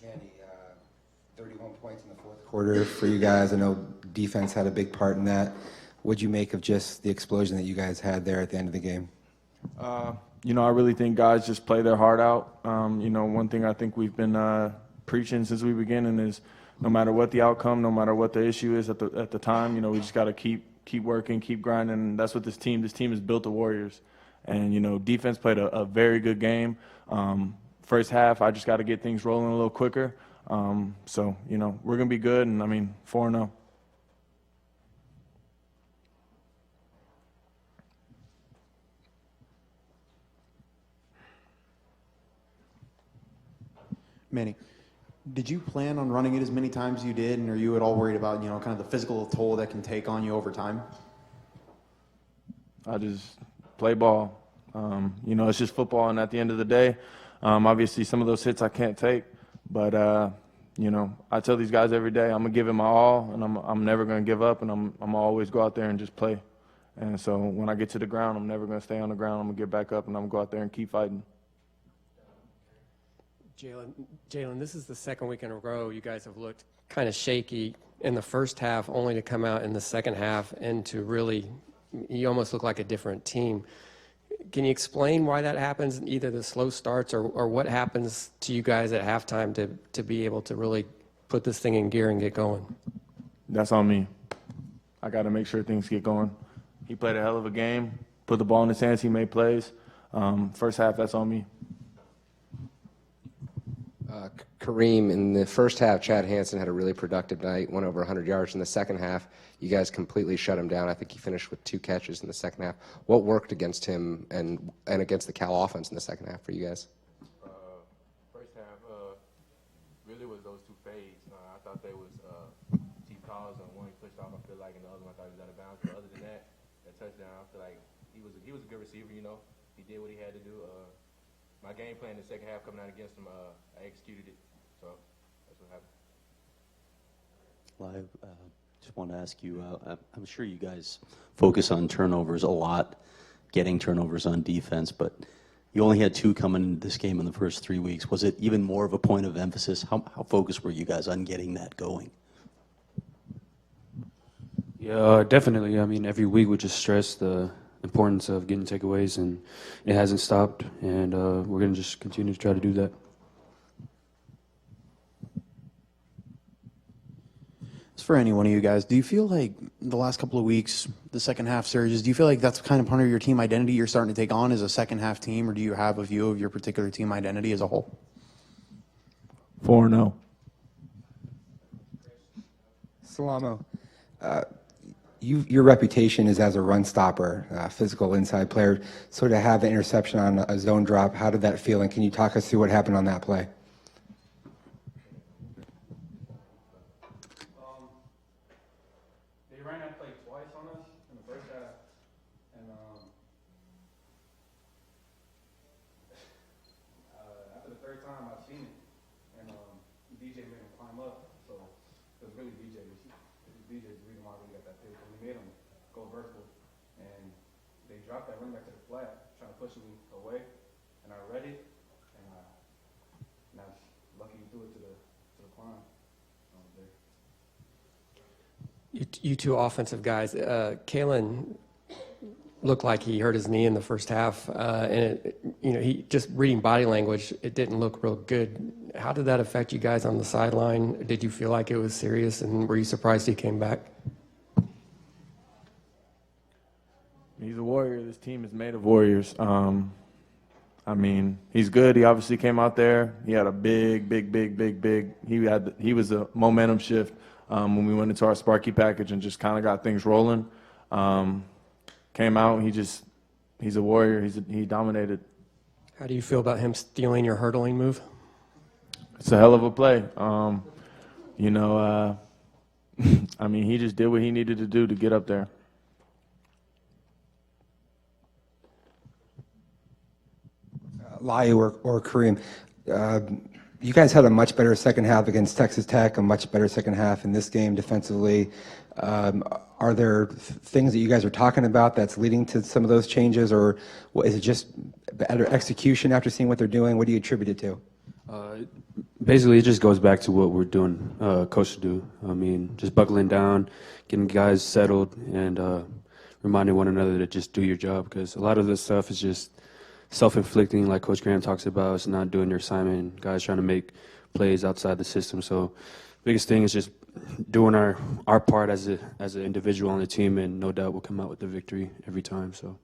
Danny, 31 points in the fourth quarter for you guys. I know defense had a big part in that. What'd you make of just the explosion that you guys had there at the end of the game? I really think guys just play their heart out. One thing I think we've been preaching since we began is no matter what the outcome, no matter what the issue is at the time, we just got to keep working, keep grinding. And that's what this team is built of warriors. And, defense played a very good game. First half, I just got to get things rolling a little quicker. We're going to be good, and, 4-0. Manny, did you plan on running it as many times as you did, and are you at all worried about, kind of the physical toll that can take on you over time? I just play ball. It's just football, and at the end of the day, obviously some of those hits I can't take, but I tell these guys every day I'm gonna give it my all, and I'm never gonna give up, and I'm gonna always go out there and just play. And so when I get to the ground, I'm never gonna stay on the ground. I'm gonna get back up, and I'm gonna go out there and keep fighting. Jalen, this is the second week in a row you guys have looked kind of shaky in the first half, only to come out in the second half and to really, you almost look like a different team. Can you explain why that happens, either the slow starts or what happens to you guys at halftime to be able to really put this thing in gear and get going? That's on me. I got to make sure things get going. He played a hell of a game, put the ball in his hands, he made plays. First half, that's on me. Kareem, in the first half, Chad Hansen had a really productive night, went over 100 yards. In the second half, you guys completely shut him down. I think he finished with 2 catches in the second half. What worked against him and against the Cal offense in the second half for you guys? First half really was those 2 fades. I thought they was deep calls, and one he pushed off, I feel like, and the other one I thought he was out of bounds. But other than that touchdown, I feel like he was a good receiver, He did what he had to do. My game plan in the second half coming out against him, I executed it. So that's what happened. Well, I just want to ask you, I'm sure you guys focus on turnovers a lot, getting turnovers on defense, but you only had 2 coming into this game in the first 3 weeks. Was it even more of a point of emphasis? How focused were you guys on getting that going? Yeah, definitely. Every week we just stress the importance of getting takeaways, and it hasn't stopped, and we're going to just continue to try to do that. As for any one of you guys, do you feel like the last couple of weeks, the second half surges, do you feel like that's kind of part of your team identity you're starting to take on as a second half team, or do you have a view of your particular team identity as a whole? 4-0. Salamo, your reputation is as a run stopper, physical inside player. So to have an interception on a zone drop, how did that feel? And can you talk us through what happened on that play? They ran that play twice on us in the first half, and after the third time I seen it, and DJ made him climb up, so it was really DJ's the reason why we got that pick. We made him go vertical, and they dropped that running back to the flat, trying to push me away, and I read it, and I was lucky he threw it to the climb. You 2 offensive guys, Kalen looked like he hurt his knee in the first half, and he just reading body language, it didn't look real good. How did that affect you guys on the sideline? Did you feel like it was serious, and were you surprised he came back? He's a warrior. This team is made of warriors. He's good. He obviously came out there. He had a big. He was a momentum shift when we went into our Sparky package and just kind of got things rolling. Came out. He's a warrior. He dominated. How do you feel about him stealing your hurdling move? It's a hell of a play. He just did what he needed to do to get up there. Lai or Kareem, you guys had a much better second half against Texas Tech, a much better second half in this game defensively. Are there things that you guys are talking about that's leading to some of those changes, or is it just better execution after seeing what they're doing? What do you attribute it to? Basically, it just goes back to what we're doing, coach to do. I mean, just buckling down, getting guys settled, and reminding one another to just do your job, because a lot of this stuff is just self-inflicting, like Coach Graham talks about. It's not doing your assignment, guys trying to make plays outside the system. So biggest thing is just doing our part as an individual on the team, and no doubt we'll come out with the victory every time. So.